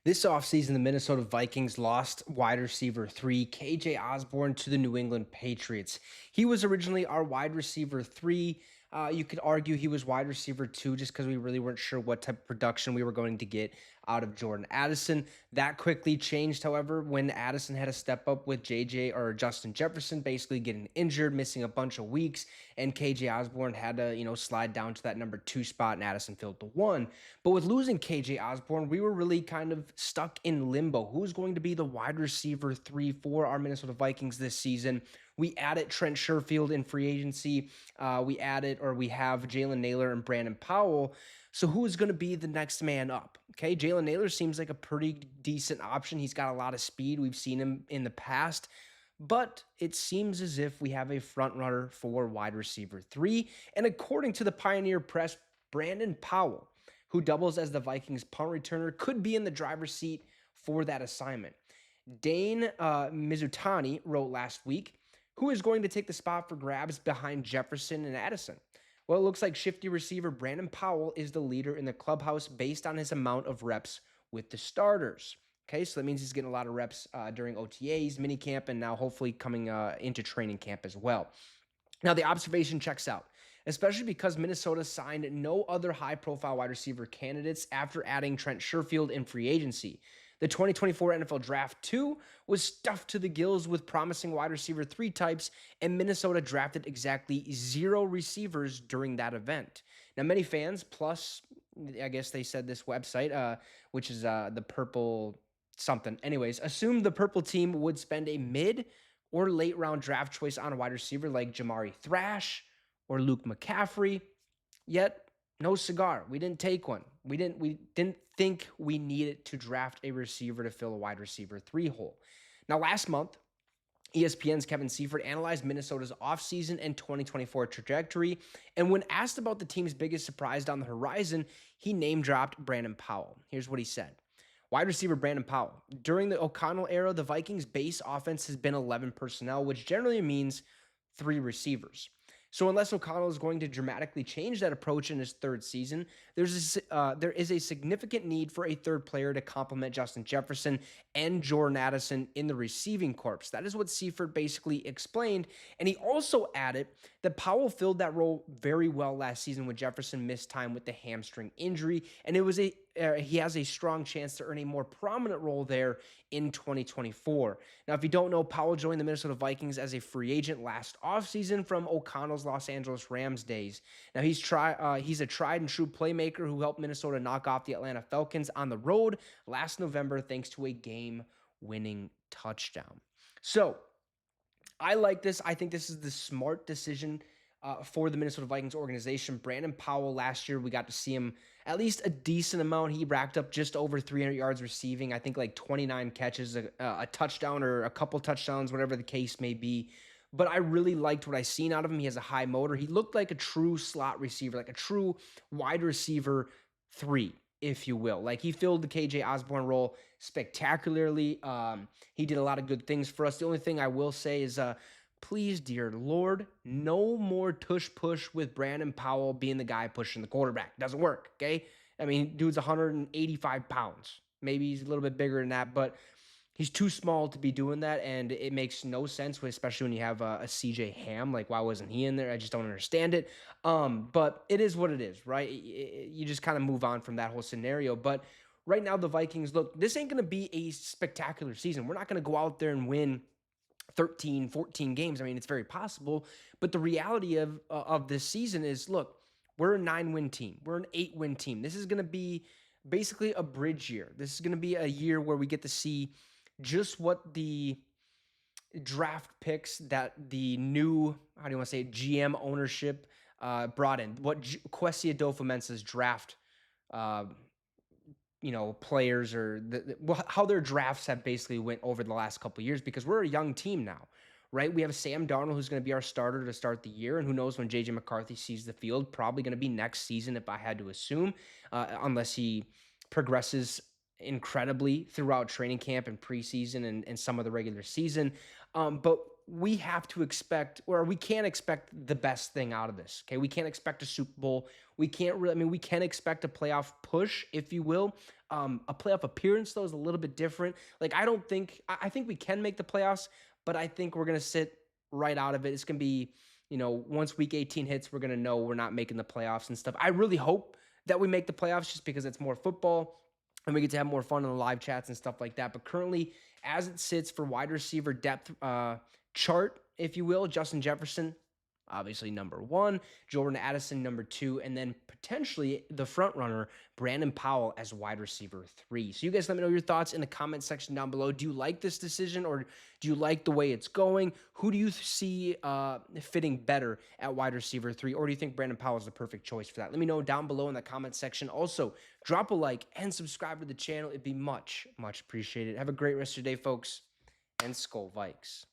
This offseason, the Minnesota Vikings lost wide receiver three, KJ Osborne, to the New England Patriots. He was originally our wide receiver three. You could argue he was wide receiver two just because we really weren't sure what type of production we were going to get out of Jordan Addison. That quickly changed, however, when Addison had to step up with JJ or Justin Jefferson basically getting injured, missing a bunch of weeks, and KJ Osborne had to, slide down to that number two spot, and Addison filled the one. But with losing KJ Osborne, we were really kind of stuck in limbo. Who's going to be the wide receiver three for our Minnesota Vikings this season? We added Trent Sherfield in free agency. We have Jalen Nailor and Brandon Powell. So who is going to be the next man up? Okay, Jalen Nailor seems like a pretty decent option. He's got a lot of speed. We've seen him in the past. But it seems as if we have a front runner for wide receiver three. And according to the Pioneer Press, Brandon Powell, who doubles as the Vikings punt returner, could be in the driver's seat for that assignment. Dane Mizutani wrote last week, who is going to take the spot for grabs behind Jefferson and Addison? Well, it looks like shifty receiver Brandon Powell is the leader in the clubhouse based on his amount of reps with the starters. Okay, so that means he's getting a lot of reps during OTAs, minicamp, and now hopefully coming into training camp as well. Now, the observation checks out, especially because Minnesota signed no other high-profile wide receiver candidates after adding Trent Sherfield in free agency. The 2024 NFL Draft 2 was stuffed to the gills with promising wide receiver three types, and Minnesota drafted exactly 0 receivers during that event. Now, many fans, plus, I guess they said this website, which is the Purple something, anyways, assumed the Purple team would spend a mid or late round draft choice on a wide receiver like Jamari Thrash or Luke McCaffrey. Yet, no cigar. We didn't take one. We didn't think we needed to draft a receiver to fill a wide receiver three hole. Now, last month, ESPN's Kevin Seifert analyzed Minnesota's offseason and 2024 trajectory, and when asked about the team's biggest surprise on the horizon, he name-dropped Brandon Powell. Here's what he said. Wide receiver Brandon Powell. During the O'Connell era, the Vikings' base offense has been 11 personnel, which generally means 3 receivers. So unless O'Connell is going to dramatically change that approach in his third season, there is a significant need for a third player to complement Justin Jefferson and Jordan Addison in the receiving corps. That is what Seifert basically explained. And he also added that Powell filled that role very well last season when Jefferson missed time with the hamstring injury. And he has a strong chance to earn a more prominent role there in 2024. Now, if you don't know, Powell joined the Minnesota Vikings as a free agent last offseason from O'Connell's Los Angeles Rams days. Now, he's a tried and true playmaker who helped Minnesota knock off the Atlanta Falcons on the road last November thanks to a game-winning touchdown. So, I like this. I think this is the smart decision for the Minnesota Vikings organization. Brandon Powell, last year, we got to see him at least a decent amount. He racked up just over 300 yards receiving, I think like 29 catches, a touchdown or a couple touchdowns, whatever the case may be. But I really liked what I seen out of him. He has a high motor. He looked like a true slot receiver, like a true wide receiver three, if you will. Like, he filled the KJ Osborne role spectacularly. He did a lot of good things for us. The only thing I will say is, please, dear Lord, no more tush push with Brandon Powell being the guy pushing the quarterback. Doesn't work, okay? I mean, dude's 185 pounds. Maybe he's a little bit bigger than that, but he's too small to be doing that, and it makes no sense, especially when you have a CJ Ham. Like, why wasn't he in there? I just don't understand it. But it is what it is, right? You just kind of move on from that whole scenario. But right now, the Vikings, look, this ain't going to be a spectacular season. We're not going to go out there and win 13, 14 games. I mean, it's very possible, but the reality of this season is, look, we're a 9-win team. We're an 8-win team. This is going to be basically a bridge year. This is going to be a year where we get to see just what the draft picks that the new, how do you want to say, GM ownership brought in, what Kwesi Adofo-Mensah's draft players or how their drafts have basically went over the last couple of years, because we're a young team now, right? We have Sam Darnold, who's going to be our starter to start the year, and who knows when JJ McCarthy sees the field. Probably going to be next season, if I had to assume, unless he progresses incredibly throughout training camp and preseason and some of the regular season. But we have to expect, or we can't expect the best thing out of this. Okay. We can't expect a Super Bowl. We can't really, I mean, we can expect a playoff push, if you will. A playoff appearance, though, is a little bit different. Like, I think we can make the playoffs, but I think we're going to sit right out of it. It's going to be, once week 18 hits, we're going to know we're not making the playoffs and stuff. I really hope that we make the playoffs just because it's more football and we get to have more fun in the live chats and stuff like that. But currently, as it sits for wide receiver depth chart, if you will, Justin Jefferson, obviously number 1, Jordan Addison number 2, and then potentially the front runner, Brandon Powell, as wide receiver 3. So you guys let me know your thoughts in the comment section down below. Do you like this decision, or do you like the way it's going? Who do you see fitting better at wide receiver 3, or do you think Brandon Powell is the perfect choice for that? Let me know down below in the comment section. Also, drop a like and subscribe to the channel. It'd be much, much appreciated. Have a great rest of your day, folks, and Skol Vikes.